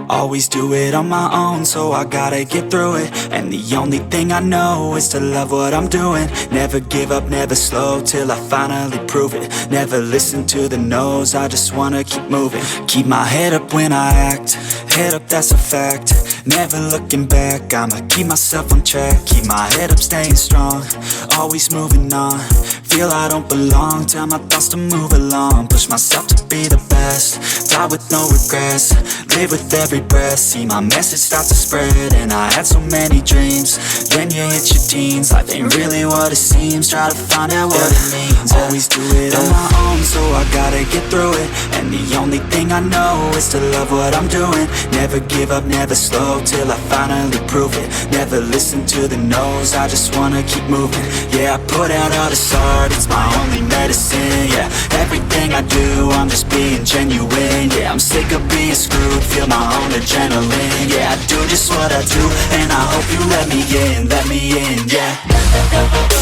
Always do it on my own, so I gotta get through it. And the only thing I know is to love what I'm doing. Never give up, never slow, till I finally prove it. Never listen to the no's, I just wanna keep moving. Keep my head up when I act, head up, that's a fact. Never looking back, I'ma keep myself on track. Keep my head up, staying strong, always moving on. Feel I don't belong, tell my thoughts to move along. Push myself to be the best, die with no regrets. Live with every breath, see my message start to spread. And I had so many dreams, then you hit your teens. Life ain't really what it seems, try to find out what it means. Always do it on my own, so I gotta get through it. And the only thing I know is to love what I'm doing. Never give up, never slow, till I finally prove it. Never listen to the no's, I just wanna keep moving. Yeah, I put out all this art, it's my only medicine. Yeah, everything I do, I'm just being genuine. Yeah, I'm sick of being screwed, feel my own adrenaline. Yeah, I do just what I do, and I hope you let me in, yeah.